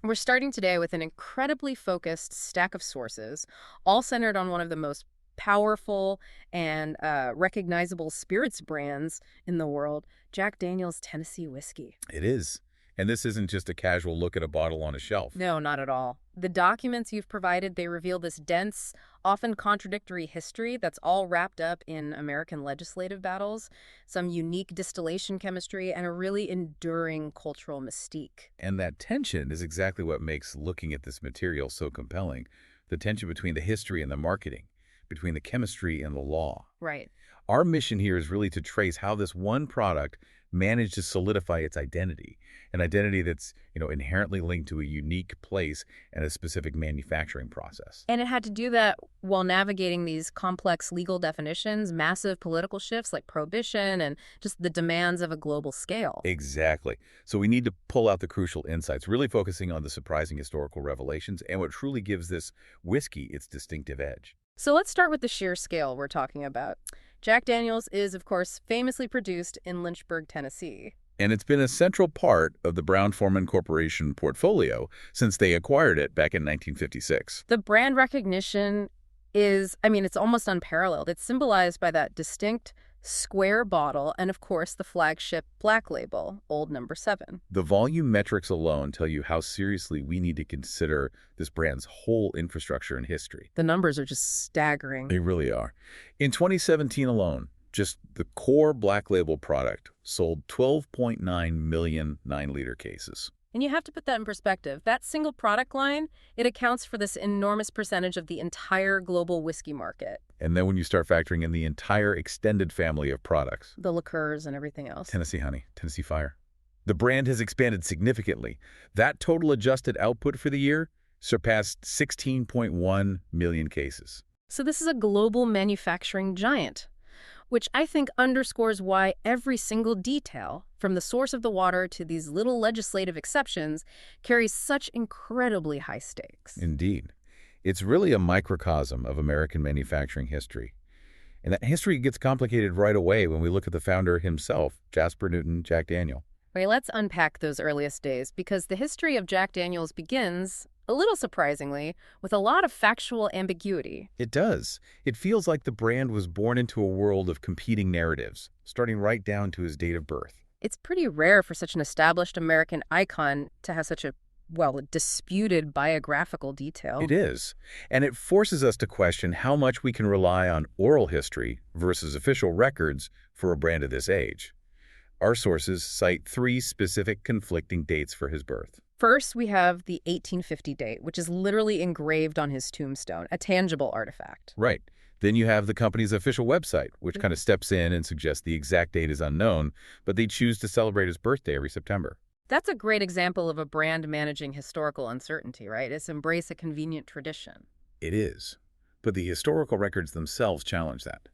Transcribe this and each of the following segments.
We're starting today with an incredibly focused stack of sources, all centered on one of the most powerful and recognizable spirits brands in the world, Jack Daniel's Tennessee Whiskey. It is. And this isn't just a casual look at a bottle on a shelf. No, not at all. The documents you've provided, they reveal this dense, often contradictory history that's all wrapped up in American legislative battles, some unique distillation chemistry, and a really enduring cultural mystique. And that tension is exactly what makes looking at this material so compelling. The tension between the history and the marketing, between the chemistry and the law. Right. Our mission here is really to trace how this one product managed to solidify its identity, an identity that's, inherently linked to a unique place and a specific manufacturing process. And it had to do that while navigating these complex legal definitions, massive political shifts like Prohibition, and just the demands of a global scale. Exactly. So we need to pull out the crucial insights, really focusing on the surprising historical revelations and what truly gives this whiskey its distinctive edge. So let's start with the sheer scale we're talking about. Jack Daniel's is, of course, famously produced in Lynchburg, Tennessee. And it's been a central part of the Brown-Forman Corporation portfolio since they acquired it back in 1956. The brand recognition is, it's almost unparalleled. It's symbolized by that distinct square bottle and, of course, the flagship black label, Old Number 7. The volume metrics alone tell you how seriously we need to consider this brand's whole infrastructure and history. The numbers are just staggering. They really are. In 2017 alone, just the core black label product sold 12.9 million 9-liter cases. And you have to put that in perspective. That single product line, it accounts for this enormous percentage of the entire global whiskey market. And then when you start factoring in the entire extended family of products. The liqueurs and everything else. Tennessee Honey, Tennessee Fire. The brand has expanded significantly. That total adjusted output for the year surpassed 16.1 million cases. So this is a global manufacturing giant, which I think underscores why every single detail, from the source of the water to these little legislative exceptions, carries such incredibly high stakes. Indeed. It's really a microcosm of American manufacturing history. And that history gets complicated right away when we look at the founder himself, Jasper Newton, Jack Daniel. Okay, let's unpack those earliest days, because the history of Jack Daniel's begins, a little surprisingly, with a lot of factual ambiguity. It does. It feels like the brand was born into a world of competing narratives, starting right down to his date of birth. It's pretty rare for such an established American icon to have such a disputed biographical detail. It is. And it forces us to question how much we can rely on oral history versus official records for a brand of this age. Our sources cite 3 specific conflicting dates for his birth. First, we have the 1850 date, which is literally engraved on his tombstone, a tangible artifact. Right. Then you have the company's official website, which kind of steps in and suggests the exact date is unknown, but they choose to celebrate his birthday every September. That's a great example of a brand managing historical uncertainty, right? It's embrace a convenient tradition. It is. But the historical records themselves challenge that.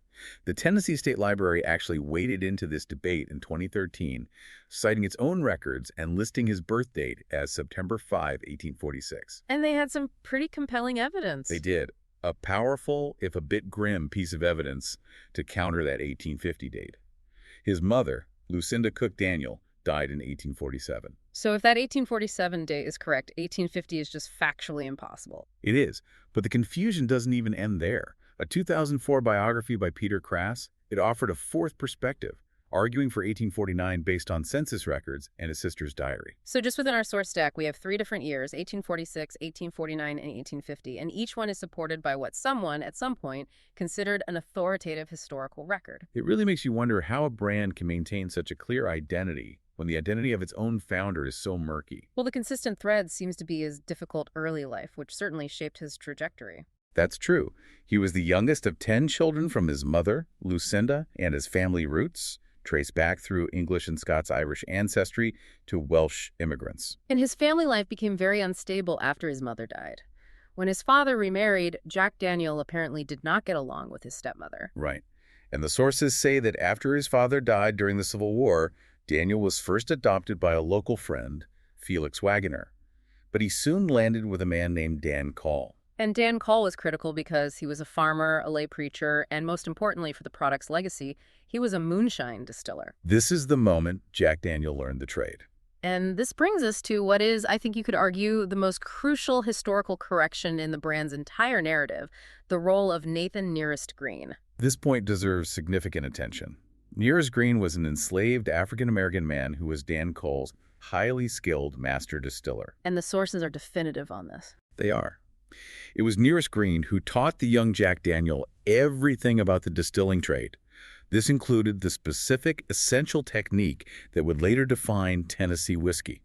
The Tennessee State Library actually waded into this debate in 2013, citing its own records and listing his birth date as September 5, 1846. And they had some pretty compelling evidence. They did. A powerful, if a bit grim, piece of evidence to counter that 1850 date. His mother, Lucinda Cook Daniel, died in 1847. So if that 1847 date is correct, 1850 is just factually impossible. It is, but the confusion doesn't even end there. A 2004 biography by Peter Crass, it offered a fourth perspective, arguing for 1849 based on census records and his sister's diary. So just within our source stack, we have 3 different years, 1846, 1849, and 1850, and each one is supported by what someone, at some point, considered an authoritative historical record. It really makes you wonder how a brand can maintain such a clear identity when the identity of its own founder is so murky. Well, the consistent thread seems to be his difficult early life, which certainly shaped his trajectory. That's true. He was the youngest of 10 children from his mother, Lucinda, and his family roots trace back through English and Scots-Irish ancestry to Welsh immigrants. And his family life became very unstable after his mother died. When his father remarried, Jack Daniel apparently did not get along with his stepmother. Right. And the sources say that after his father died during the Civil War, Daniel was first adopted by a local friend, Felix Wagoner. But he soon landed with a man named Dan Call. And Dan Call was critical because he was a farmer, a lay preacher, and most importantly for the product's legacy, he was a moonshine distiller. This is the moment Jack Daniel learned the trade. And this brings us to what is, I think you could argue, the most crucial historical correction in the brand's entire narrative, the role of Nathan Nearest Green. This point deserves significant attention. Nearest Green was an enslaved African-American man who was Dan Cole's highly skilled master distiller. And the sources are definitive on this. They are. It was Nearest Green who taught the young Jack Daniel everything about the distilling trade. This included the specific, essential technique that would later define Tennessee whiskey,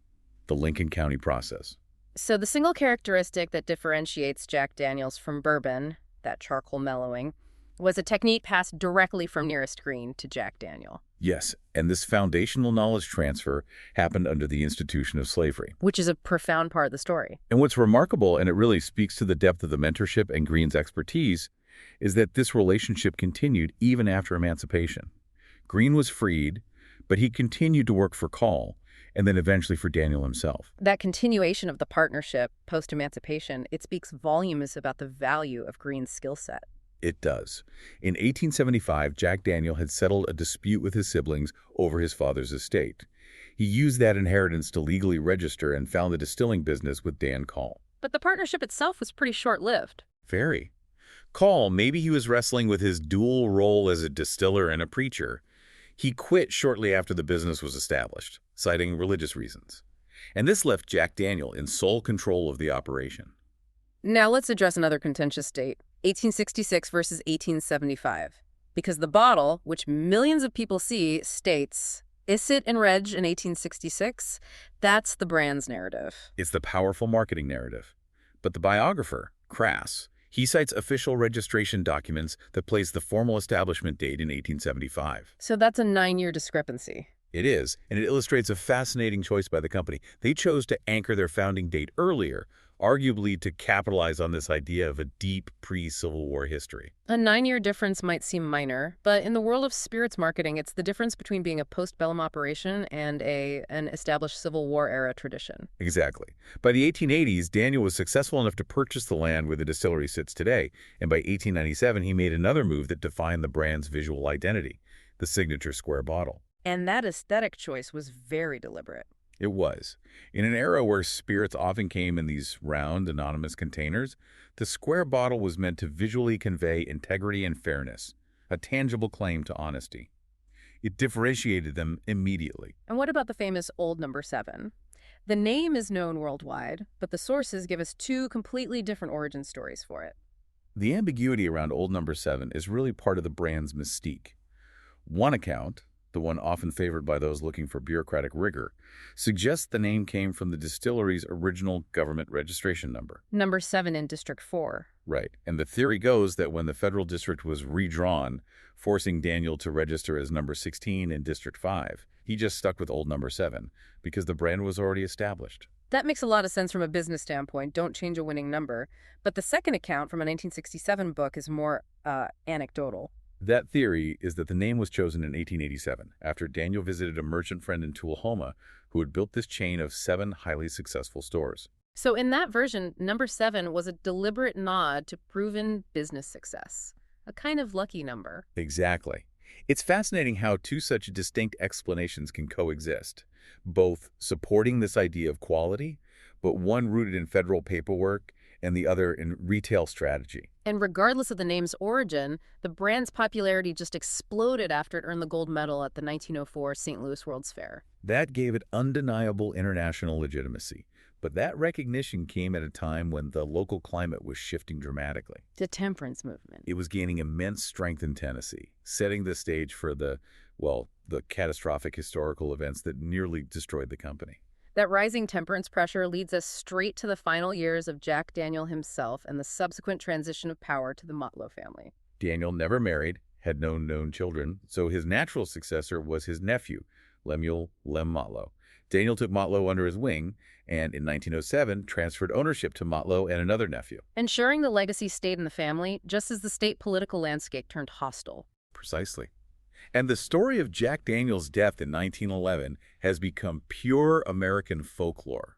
the Lincoln County process. So the single characteristic that differentiates Jack Daniels from bourbon, that charcoal mellowing, was a technique passed directly from Nearest Green to Jack Daniel. Yes, and this foundational knowledge transfer happened under the institution of slavery. Which is a profound part of the story. And what's remarkable, and it really speaks to the depth of the mentorship and Green's expertise, is that this relationship continued even after emancipation. Green was freed, but he continued to work for Cole, and then eventually for Daniel himself. That continuation of the partnership post-emancipation, it speaks volumes about the value of Green's skill set. It does. In 1875, Jack Daniel had settled a dispute with his siblings over his father's estate. He used that inheritance to legally register and found the distilling business with Dan Cole. But the partnership itself was pretty short-lived. Very. Cole, maybe he was wrestling with his dual role as a distiller and a preacher. He quit shortly after the business was established, citing religious reasons. And this left Jack Daniel in sole control of the operation. Now let's address another contentious date, 1866 versus 1875. Because the bottle, which millions of people see, states, "Issit in Reg" in 1866, that's the brand's narrative. It's the powerful marketing narrative. But the biographer, Crass, he cites official registration documents that place the formal establishment date in 1875. So that's a 9-year discrepancy. It is, and it illustrates a fascinating choice by the company. They chose to anchor their founding date earlier, arguably to capitalize on this idea of a deep pre-Civil War history. A 9-year difference might seem minor, but in the world of spirits marketing, it's the difference between being a postbellum operation and an established Civil War-era tradition. Exactly. By the 1880s, Daniel was successful enough to purchase the land where the distillery sits today, and by 1897, he made another move that defined the brand's visual identity, the signature square bottle. And that aesthetic choice was very deliberate. It was. In an era where spirits often came in these round, anonymous containers, the square bottle was meant to visually convey integrity and fairness, a tangible claim to honesty. It differentiated them immediately. And what about the famous Old Number 7? The name is known worldwide, but the sources give us two completely different origin stories for it. The ambiguity around Old Number 7 is really part of the brand's mystique. One account, the one often favored by those looking for bureaucratic rigor, suggests the name came from the distillery's original government registration number. Number 7 in District 4. Right, and the theory goes that when the federal district was redrawn, forcing Daniel to register as number 16 in District 5, he just stuck with Old Number 7 because the brand was already established. That makes a lot of sense from a business standpoint. Don't change a winning number. But the second account from a 1967 book is more anecdotal. That theory is that the name was chosen in 1887 after Daniel visited a merchant friend in Tullahoma who had built this chain of 7 highly successful stores. So in that version, number 7 was a deliberate nod to proven business success, a kind of lucky number. Exactly. It's fascinating how two such distinct explanations can coexist, both supporting this idea of quality, but one rooted in federal paperwork and the other in retail strategy. And regardless of the name's origin, the brand's popularity just exploded after it earned the gold medal at the 1904 St. Louis World's Fair. That gave it undeniable international legitimacy. But that recognition came at a time when the local climate was shifting dramatically. The temperance movement. It was gaining immense strength in Tennessee, setting the stage for the catastrophic historical events that nearly destroyed the company. That rising temperance pressure leads us straight to the final years of Jack Daniel himself and the subsequent transition of power to the Motlow family. Daniel never married, had no known children, so his natural successor was his nephew, Lemuel Lem Motlow. Daniel took Motlow under his wing and in 1907 transferred ownership to Motlow and another nephew. Ensuring the legacy stayed in the family just as the state political landscape turned hostile. Precisely. And the story of Jack Daniel's death in 1911 has become pure American folklore.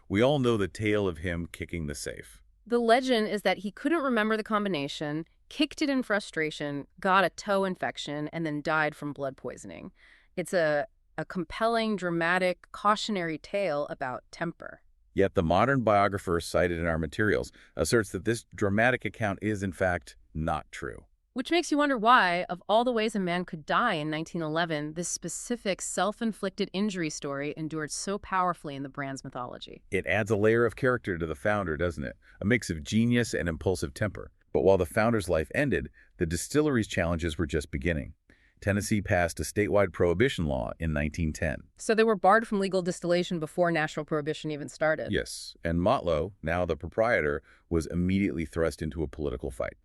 We all know the tale of him kicking the safe. The legend is that he couldn't remember the combination, kicked it in frustration, got a toe infection, and then died from blood poisoning. It's a a compelling, dramatic, cautionary tale about temper. Yet the modern biographer cited in our materials asserts that this dramatic account is, in fact, not true. Which makes you wonder why, of all the ways a man could die in 1911, this specific self-inflicted injury story endured so powerfully in the brand's mythology. It adds a layer of character to the founder, doesn't it? A mix of genius and impulsive temper. But while the founder's life ended, the distillery's challenges were just beginning. Tennessee passed a statewide prohibition law in 1910. So they were barred from legal distillation before national prohibition even started. Yes, and Motlow, now the proprietor, was immediately thrust into a political fight.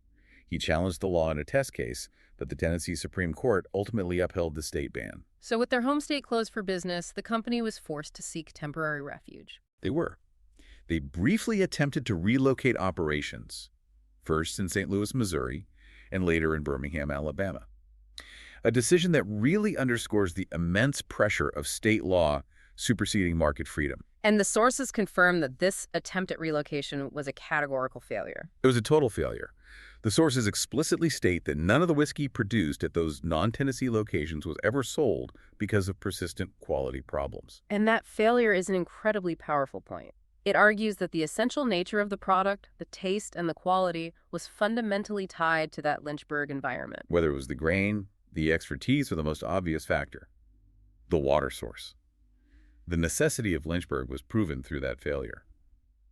He challenged the law in a test case, but the Tennessee Supreme Court ultimately upheld the state ban. So with their home state closed for business, the company was forced to seek temporary refuge. They were. They briefly attempted to relocate operations, first in St. Louis, Missouri, and later in Birmingham, Alabama. A decision that really underscores the immense pressure of state law superseding market freedom. And the sources confirm that this attempt at relocation was a categorical failure. It was a total failure. The sources explicitly state that none of the whiskey produced at those non-Tennessee locations was ever sold because of persistent quality problems. And that failure is an incredibly powerful point. It argues that the essential nature of the product, the taste and the quality, was fundamentally tied to that Lynchburg environment. Whether it was the grain, the expertise, or the most obvious factor, the water source. The necessity of Lynchburg was proven through that failure.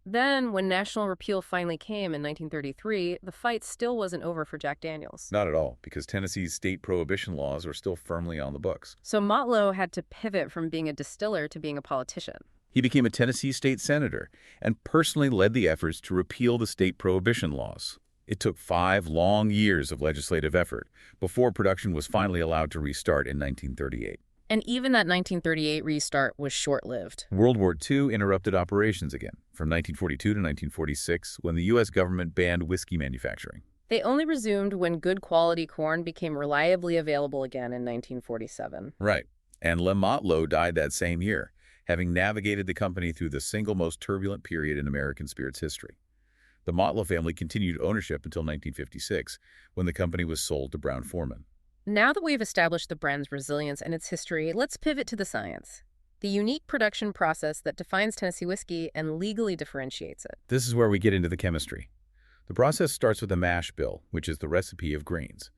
Then, when national repeal finally came in 1933, the fight still wasn't over for Jack Daniels. Not at all, because Tennessee's state prohibition laws were still firmly on the books. So Motlow had to pivot from being a distiller to being a politician. He became a Tennessee state senator and personally led the efforts to repeal the state prohibition laws. It took 5 long years of legislative effort before production was finally allowed to restart in 1938. And even that 1938 restart was short-lived. World War II interrupted operations again, from 1942 to 1946, when the U.S. government banned whiskey manufacturing. They only resumed when good quality corn became reliably available again in 1947. Right. And Lem Motlow died that same year, having navigated the company through the single most turbulent period in American spirits history. The Motlow family continued ownership until 1956, when the company was sold to Brown-Forman. Now that we've established the brand's resilience and its history, let's pivot to the science. The unique production process that defines Tennessee whiskey and legally differentiates it. This is where we get into the chemistry. The process starts with a mash bill, which is the recipe of grains.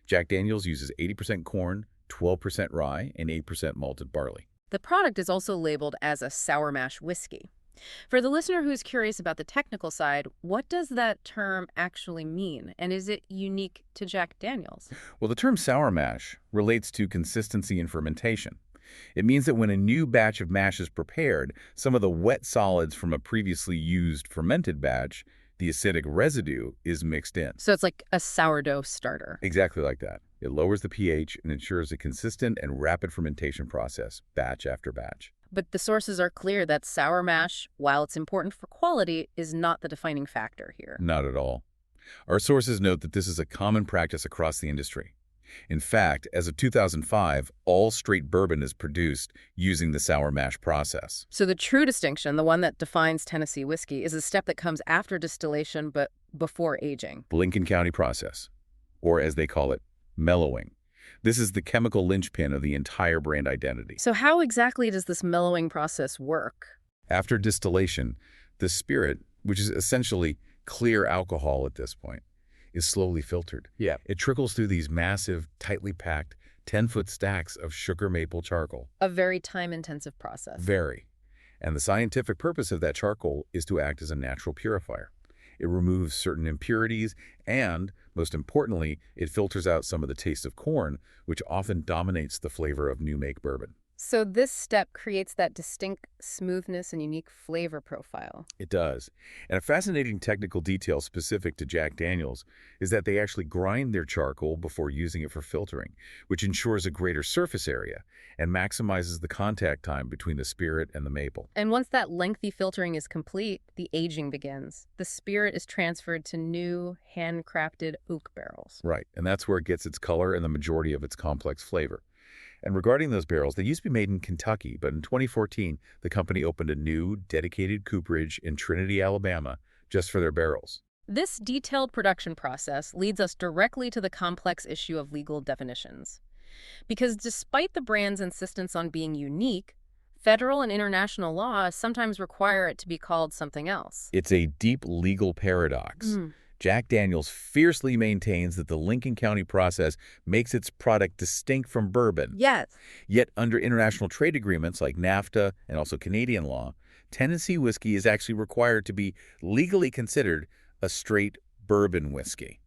Jack Daniels uses 80% corn, 12% rye, and 8% malted barley. The product is also labeled as a sour mash whiskey. For the listener who's curious about the technical side, what does that term actually mean? And is it unique to Jack Daniels? Well, the term sour mash relates to consistency in fermentation. It means that when a new batch of mash is prepared, some of the wet solids from a previously used fermented batch, the acidic residue, is mixed in. So it's like a sourdough starter. Exactly like that. It lowers the pH and ensures a consistent and rapid fermentation process, batch after batch. But the sources are clear that sour mash, while it's important for quality, is not the defining factor here. Not at all. Our sources note that this is a common practice across the industry. In fact, as of 2005, all straight bourbon is produced using the sour mash process. So the true distinction, the one that defines Tennessee whiskey, is a step that comes after distillation but before aging. The Lincoln County process, or as they call it, mellowing. This is the chemical linchpin of the entire brand identity. So how exactly does this mellowing process work? After distillation, the spirit, which is essentially clear alcohol at this point, is slowly filtered. Yeah. It trickles through these massive, tightly packed, 10-foot stacks of sugar maple charcoal. A very time-intensive process. Very. And the scientific purpose of that charcoal is to act as a natural purifier. It removes certain impurities and, most importantly, it filters out some of the taste of corn, which often dominates the flavor of new make bourbon. So this step creates that distinct smoothness and unique flavor profile. It does. And a fascinating technical detail specific to Jack Daniels is that they actually grind their charcoal before using it for filtering, which ensures a greater surface area and maximizes the contact time between the spirit and the maple. And once that lengthy filtering is complete, the aging begins. The spirit is transferred to new, handcrafted oak barrels. Right, and that's where it gets its color and the majority of its complex flavor. And regarding those barrels, they used to be made in Kentucky, but in 2014, the company opened a new, dedicated cooperage in Trinity, Alabama, just for their barrels. This detailed production process leads us directly to the complex issue of legal definitions. Because despite the brand's insistence on being unique, federal and international law sometimes require it to be called something else. It's a deep legal paradox. Mm. Jack Daniel's fiercely maintains that the Lincoln County process makes its product distinct from bourbon. Yes. Yet under international trade agreements like NAFTA and also Canadian law, Tennessee whiskey is actually required to be legally considered a straight bourbon whiskey.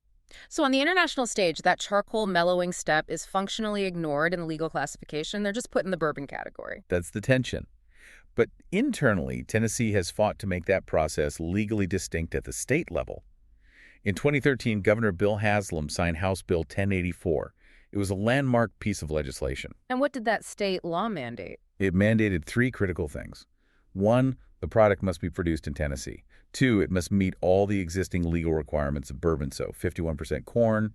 So on the international stage, that charcoal mellowing step is functionally ignored in the legal classification. They're just put in the bourbon category. That's the tension. But internally, Tennessee has fought to make that process legally distinct at the state level. In 2013, Governor Bill Haslam signed House Bill 1084. It was a landmark piece of legislation. And what did that state law mandate? It mandated three critical things. One, the product must be produced in Tennessee. Two, it must meet all the existing legal requirements of bourbon, so 51% corn,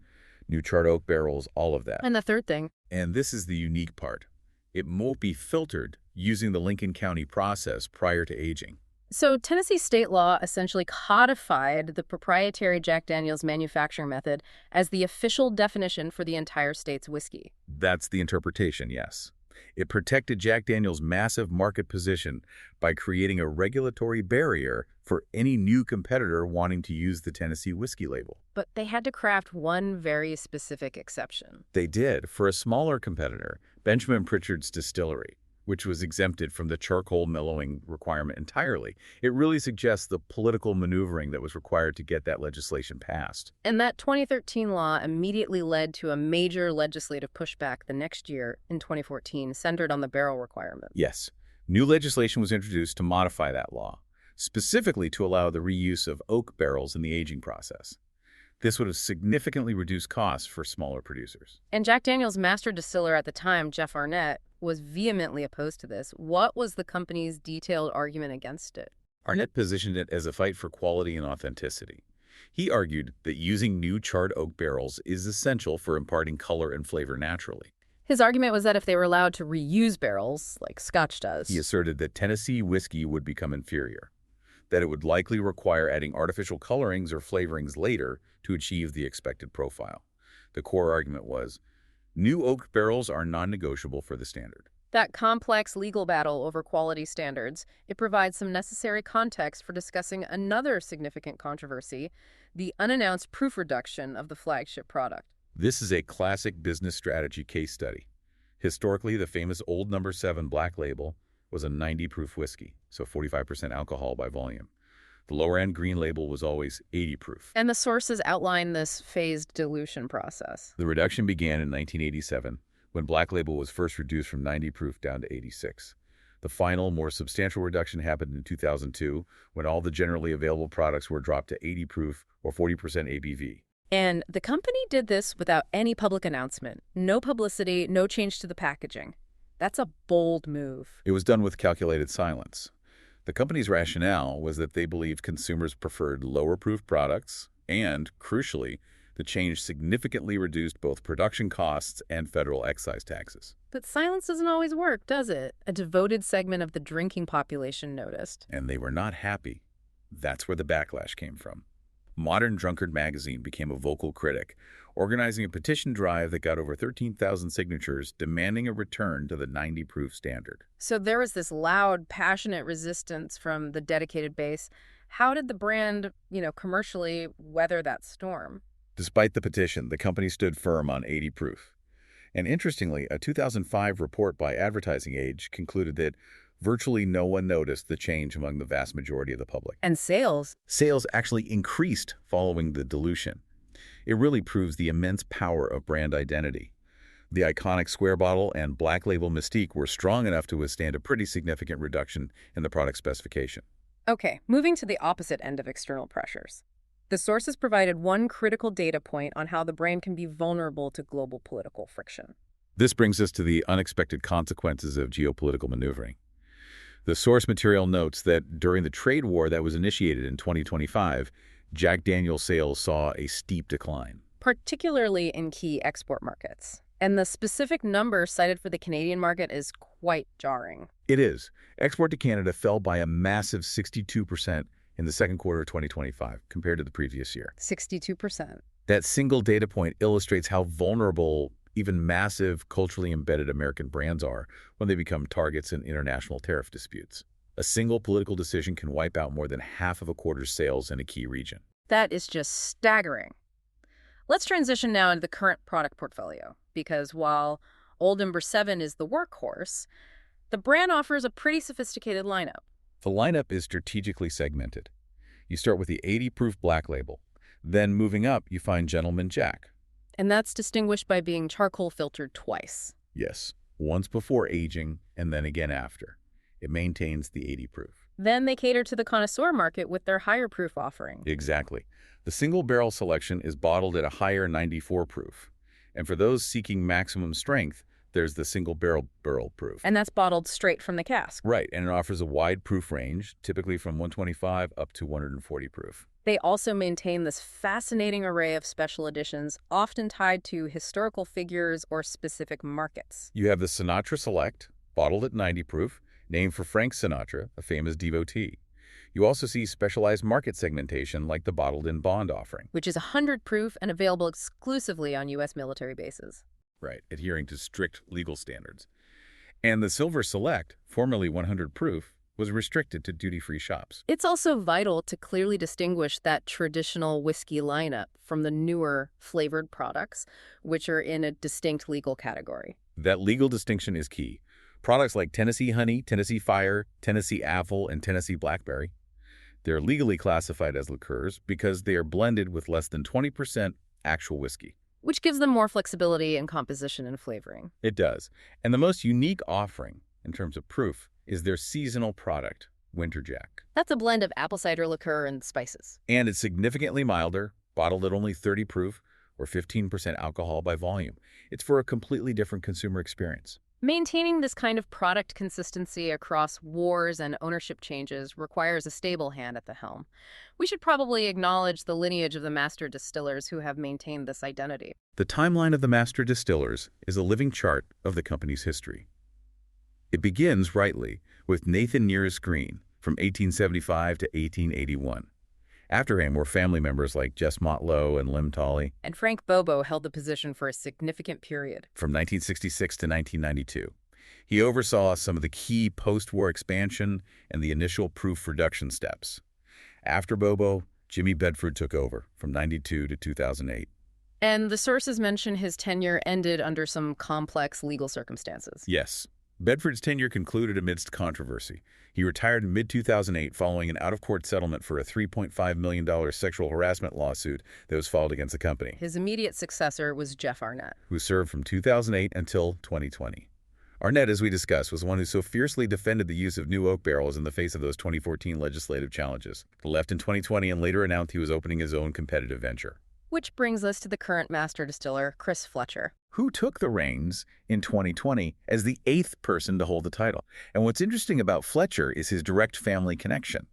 new charred oak barrels, all of that. And the third thing? And this is the unique part. It won't be filtered using the Lincoln County process prior to aging. So Tennessee state law essentially codified the proprietary Jack Daniel's manufacturing method as the official definition for the entire state's whiskey. That's the interpretation, yes. It protected Jack Daniel's massive market position by creating a regulatory barrier for any new competitor wanting to use the Tennessee whiskey label. But they had to craft one very specific exception. They did for a smaller competitor, Benjamin Pritchard's distillery, which was exempted from the charcoal mellowing requirement entirely. It really suggests the political maneuvering that was required to get that legislation passed. And that 2013 law immediately led to a major legislative pushback the next year, in 2014, centered on the barrel requirement. Yes, new legislation was introduced to modify that law, specifically to allow the reuse of oak barrels in the aging process. This would have significantly reduced costs for smaller producers. And Jack Daniel's master distiller at the time, Jeff Arnett, was vehemently opposed to this. What was the company's detailed argument against it? Arnett positioned it as a fight for quality and authenticity. He argued that using new charred oak barrels is essential for imparting color and flavor naturally. His argument was that if they were allowed to reuse barrels, like Scotch does, He asserted that Tennessee whiskey would become inferior, that it would likely require adding artificial colorings or flavorings later to achieve the expected profile. The core argument was, new oak barrels are non-negotiable for the standard. that complex legal battle over quality standards, it provides some necessary context for discussing another significant controversy, the unannounced proof reduction of the flagship product. This is a classic business strategy case study. Historically, the famous Old No. 7 Black Label was a 90-proof whiskey, so 45% alcohol by volume. The lower-end green label was always 80 proof. And the sources outline this phased dilution process. The reduction began in 1987, when Black Label was first reduced from 90 proof down to 86. The final, more substantial reduction happened in 2002, when all the generally available products were dropped to 80 proof or 40% ABV. And the company did this without any public announcement. No publicity, no change to the packaging. That's a bold move. It was done with calculated silence. The company's rationale was that they believed consumers preferred lower-proof products and, crucially, the change significantly reduced both production costs and federal excise taxes. But silence doesn't always work, does it? A devoted segment of the drinking population noticed. And they were not happy. That's where the backlash came from. Modern Drunkard magazine became a vocal critic, organizing a petition drive that got over 13,000 signatures demanding a return to the 90-proof standard. So there was this loud, passionate resistance from the dedicated base. How did the brand, commercially weather that storm? Despite the petition, the company stood firm on 80 proof. And interestingly, a 2005 report by Advertising Age concluded that virtually no one noticed the change among the vast majority of the public. And sales? Sales actually increased following the dilution. It really proves the immense power of brand identity. The iconic square bottle and Black Label mystique were strong enough to withstand a pretty significant reduction in the product specification. Okay, moving to the opposite end of external pressures. The sources provided one critical data point on how the brand can be vulnerable to global political friction. This brings us to the unexpected consequences of geopolitical maneuvering. The source material notes that during the trade war that was initiated in 2025, Jack Daniel's sales saw a steep decline. Particularly in key export markets. And the specific number cited for the Canadian market is quite jarring. It is. Export to Canada fell by a massive 62% in the second quarter of 2025 compared to the previous year. 62%. That single data point illustrates how vulnerable even massive, culturally embedded American brands are when they become targets in international tariff disputes. A single political decision can wipe out more than half of a quarter's sales in a key region. That is just staggering. Let's transition now into the current product portfolio, because while Old Number 7 is the workhorse, the brand offers a pretty sophisticated lineup. The lineup is strategically segmented. You start with the 80 proof black label. Then moving up, you find Gentleman Jack. And that's distinguished by being charcoal filtered twice. Yes, once before aging and then again after. It maintains the 80 proof. Then they cater to the connoisseur market with their higher proof offering. Exactly. The single barrel selection is bottled at a higher 94 proof. And for those seeking maximum strength, there's the single barrel proof. And that's bottled straight from the cask. Right, and it offers a wide proof range, typically from 125 up to 140 proof. They also maintain this fascinating array of special editions, often tied to historical figures or specific markets. You have the Sinatra Select, bottled at 90 proof, named for Frank Sinatra, a famous devotee. You also see specialized market segmentation like the bottled in bond offering. Which is 100 proof and available exclusively on U.S. military bases. Right, adhering to strict legal standards. And the Silver Select, formerly 100 proof, was restricted to duty-free shops. It's also vital to clearly distinguish that traditional whiskey lineup from the newer flavored products, which are in a distinct legal category. That legal distinction is key. Products like Tennessee Honey, Tennessee Fire, Tennessee Apple, and Tennessee Blackberry, they're legally classified as liqueurs because they are blended with less than 20% actual whiskey. Which gives them more flexibility in composition and flavoring. It does. And the most unique offering, in terms of proof, is their seasonal product, Winter Jack. That's a blend of apple cider liqueur and spices. And it's significantly milder, bottled at only 30 proof, or 15% alcohol by volume. It's for a completely different consumer experience. Maintaining this kind of product consistency across wars and ownership changes requires a stable hand at the helm. We should probably acknowledge the lineage of the master distillers who have maintained this identity. The timeline of the master distillers is a living chart of the company's history. It begins, rightly, with Nathan Nearest Green from 1875 to 1881. After him were family members like Jess Motlow and Lim Tolley. And Frank Bobo held the position for a significant period. From 1966 to 1992. He oversaw some of the key post-war expansion and the initial proof reduction steps. After Bobo, Jimmy Bedford took over from 92 to 2008. And the sources mention his tenure ended under some complex legal circumstances. Yes. Bedford's tenure concluded amidst controversy. He retired in mid-2008 following an out-of-court settlement for a $3.5 million sexual harassment lawsuit that was filed against the company. His immediate successor was Jeff Arnett, who served from 2008 until 2020. Arnett, as we discussed, was the one who so fiercely defended the use of new oak barrels in the face of those 2014 legislative challenges. He left in 2020 and later announced he was opening his own competitive venture. Which brings us to the current master distiller, Chris Fletcher, who took the reins in 2020 as the 8th person to hold the title. And what's interesting about Fletcher is his direct family connection.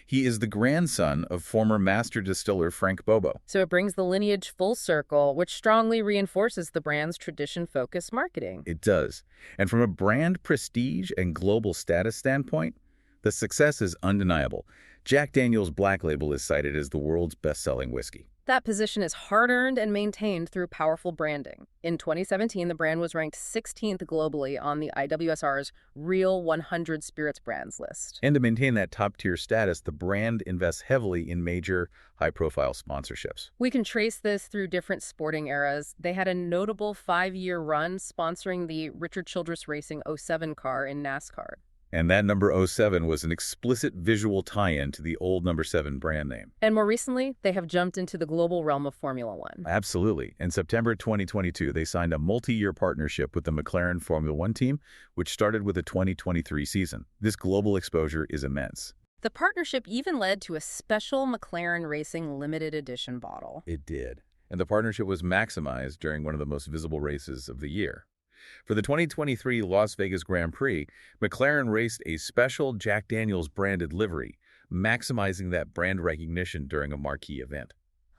He is the grandson of former master distiller Frank Bobo. So it brings the lineage full circle, which strongly reinforces the brand's tradition-focused marketing. It does. And from a brand prestige and global status standpoint, the success is undeniable. Jack Daniel's Black Label is cited as the world's best-selling whiskey. That position is hard-earned and maintained through powerful branding. In 2017, the brand was ranked 16th globally on the IWSR's Real 100 Spirits Brands list. And to maintain that top-tier status, the brand invests heavily in major, high-profile sponsorships. We can trace this through different sporting eras. They had a notable 5-year run sponsoring the Richard Childress Racing 07 car in NASCAR. And that number 07 was an explicit visual tie-in to the old number 7 brand name. And more recently, they have jumped into the global realm of Formula One. Absolutely. In September 2022, they signed a multi-year partnership with the McLaren Formula One team, which started with the 2023 season. This global exposure is immense. The partnership even led to a special McLaren Racing limited edition bottle. It did. And the partnership was maximized during one of the most visible races of the year. For the 2023 Las Vegas Grand Prix, McLaren raced a special Jack Daniel's branded livery, maximizing that brand recognition during a marquee event.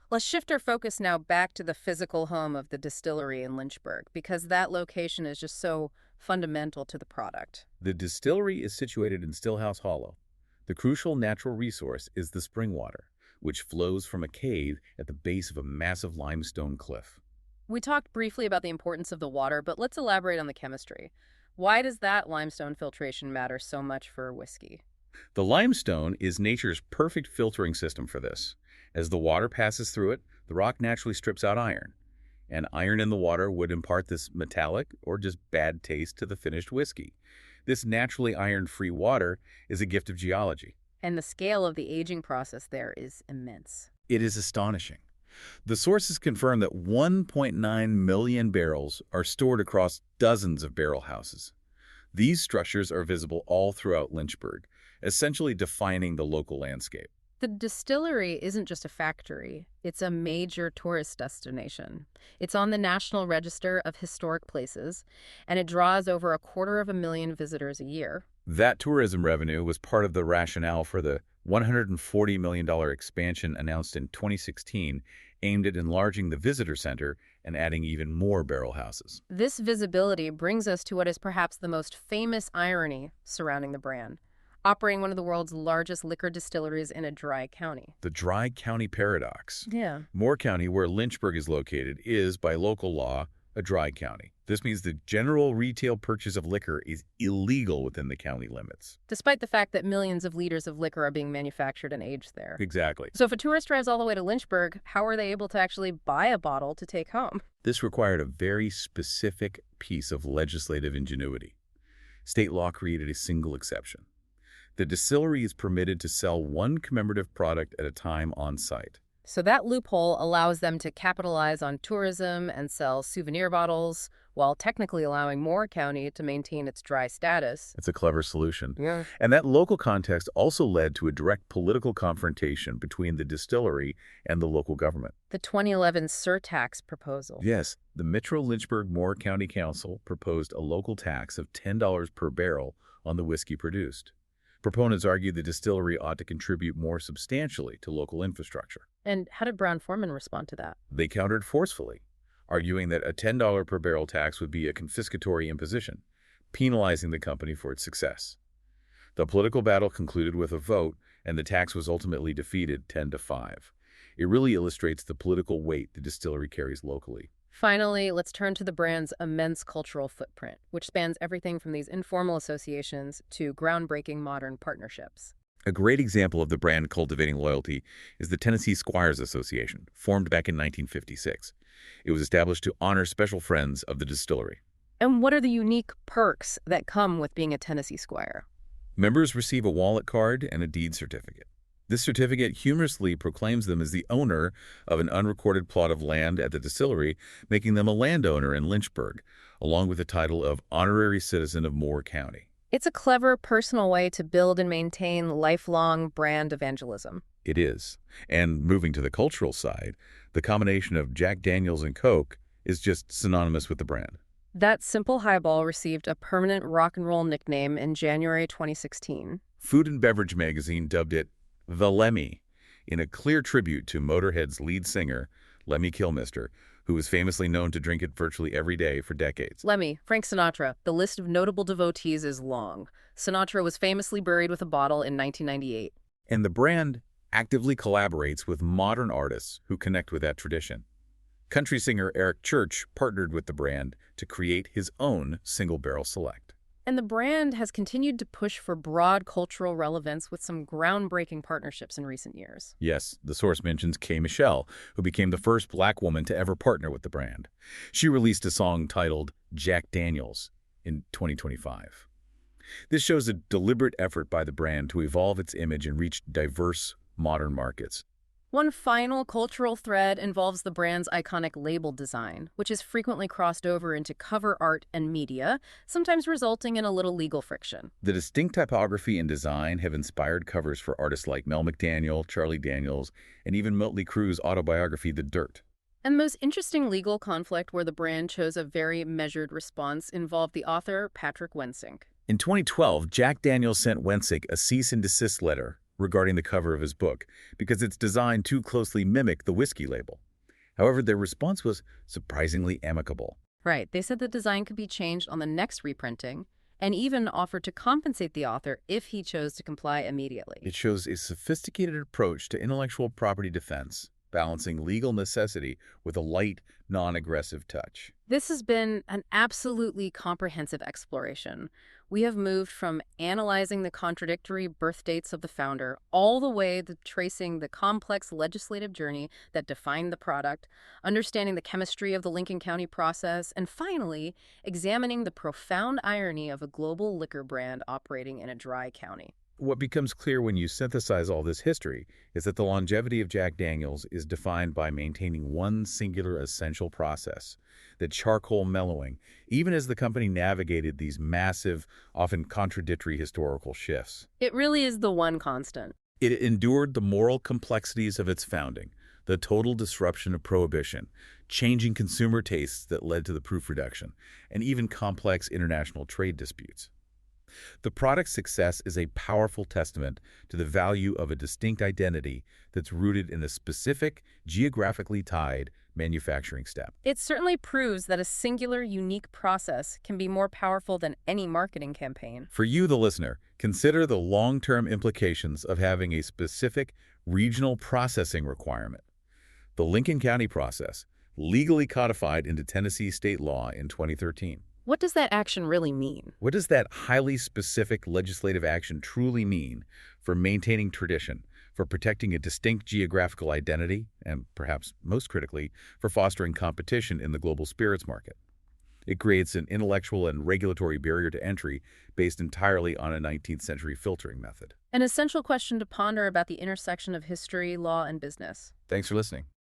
Let's shift our focus now back to the physical home of the distillery in Lynchburg, because that location is just so fundamental to the product. The distillery is situated in Stillhouse Hollow. The crucial natural resource is the spring water, which flows from a cave at the base of a massive limestone cliff. We talked briefly about the importance of the water, but let's elaborate on the chemistry. Why does that limestone filtration matter so much for whiskey? The limestone is nature's perfect filtering system for this. As the water passes through it, the rock naturally strips out iron. And iron in the water would impart this metallic or just bad taste to the finished whiskey. This naturally iron-free water is a gift of geology. And the scale of the aging process there is immense. It is astonishing. The sources confirm that 1.9 million barrels are stored across dozens of barrel houses. These structures are visible all throughout Lynchburg, essentially defining the local landscape. The distillery isn't just a factory, it's a major tourist destination. It's on the National Register of Historic Places, and it draws over 250,000 visitors a year. That tourism revenue was part of the rationale for the $140 million expansion announced in 2016, aimed at enlarging the visitor center and adding even more barrel houses. This visibility brings us to what is perhaps the most famous irony surrounding the brand. Operating one of the world's largest liquor distilleries in a dry county. The dry county paradox. Yeah. Moore County, where Lynchburg is located, is, by local law, a dry county. This means the general retail purchase of liquor is illegal within the county limits. Despite the fact that millions of liters of liquor are being manufactured and aged there. Exactly. So if a tourist drives all the way to Lynchburg, how are they able to actually buy a bottle to take home? This required a very specific piece of legislative ingenuity. State law created a single exception. The distillery is permitted to sell one commemorative product at a time on site. So that loophole allows them to capitalize on tourism and sell souvenir bottles, while technically allowing Moore County to maintain its dry status. It's a clever solution. Yeah. And that local context also led to a direct political confrontation between the distillery and the local government. The 2011 surtax proposal. Yes, the Metro Lynchburg Moore County Council proposed a local tax of $10 per barrel on the whiskey produced. Proponents argued the distillery ought to contribute more substantially to local infrastructure. And how did Brown-Forman respond to that? They countered forcefully, arguing that a $10 per barrel tax would be a confiscatory imposition, penalizing the company for its success. The political battle concluded with a vote, and the tax was ultimately defeated 10-5. It really illustrates the political weight the distillery carries locally. Finally, let's turn to the brand's immense cultural footprint, which spans everything from these informal associations to groundbreaking modern partnerships. A great example of the brand cultivating loyalty is the Tennessee Squires Association, formed back in 1956. It was established to honor special friends of the distillery. And what are the unique perks that come with being a Tennessee Squire? Members receive a wallet card and a deed certificate. This certificate humorously proclaims them as the owner of an unrecorded plot of land at the distillery, making them a landowner in Lynchburg, along with the title of Honorary Citizen of Moore County. It's a clever, personal way to build and maintain lifelong brand evangelism. It is. And moving to the cultural side, the combination of Jack Daniels and Coke is just synonymous with the brand. That simple highball received a permanent rock and roll nickname in January 2016. Food and Beverage magazine dubbed it the Lemmy, in a clear tribute to Motorhead's lead singer, Lemmy Kilmister, who was famously known to drink it virtually every day for decades. Lemmy, Frank Sinatra. The list of notable devotees is long. Sinatra was famously buried with a bottle in 1998. And the brand actively collaborates with modern artists who connect with that tradition. Country singer Eric Church partnered with the brand to create his own Single Barrel Select. And the brand has continued to push for broad cultural relevance with some groundbreaking partnerships in recent years. Yes, the source mentions Kay Michelle, who became the first Black woman to ever partner with the brand. She released a song titled Jack Daniels in 2025. This shows a deliberate effort by the brand to evolve its image and reach diverse, modern markets. One final cultural thread involves the brand's iconic label design, which is frequently crossed over into cover art and media, sometimes resulting in a little legal friction. The distinct typography and design have inspired covers for artists like Mel McDaniel, Charlie Daniels, and even Motley Crue's autobiography, The Dirt. And the most interesting legal conflict where the brand chose a very measured response involved the author Patrick Wensink. In 2012, Jack Daniels sent Wensink a cease and desist letter regarding the cover of his book because its design too closely mimicked the whiskey label. However, their response was surprisingly amicable. Right. They said the design could be changed on the next reprinting and even offered to compensate the author if he chose to comply immediately. It shows a sophisticated approach to intellectual property defense. balancing legal necessity with a light, non-aggressive touch. This has been an absolutely comprehensive exploration. We have moved from analyzing the contradictory birth dates of the founder all the way to tracing the complex legislative journey that defined the product, understanding the chemistry of the Lincoln County process, and finally, examining the profound irony of a global liquor brand operating in a dry county. What becomes clear when you synthesize all this history is that the longevity of Jack Daniel's is defined by maintaining one singular essential process, the charcoal mellowing, even as the company navigated these massive, often contradictory historical shifts. It really is the one constant. It endured the moral complexities of its founding, the total disruption of Prohibition, changing consumer tastes that led to the proof reduction, and even complex international trade disputes. The product's success is a powerful testament to the value of a distinct identity that's rooted in a specific, geographically tied manufacturing step. It certainly proves that a singular, unique process can be more powerful than any marketing campaign. For you, the listener, consider the long-term implications of having a specific regional processing requirement. The Lincoln County process, legally codified into Tennessee state law in 2013. What does that action really mean? What does that highly specific legislative action truly mean for maintaining tradition, for protecting a distinct geographical identity, and perhaps most critically, for fostering competition in the global spirits market? It creates an intellectual and regulatory barrier to entry based entirely on a 19th century filtering method. An essential question to ponder about the intersection of history, law, and business. Thanks for listening.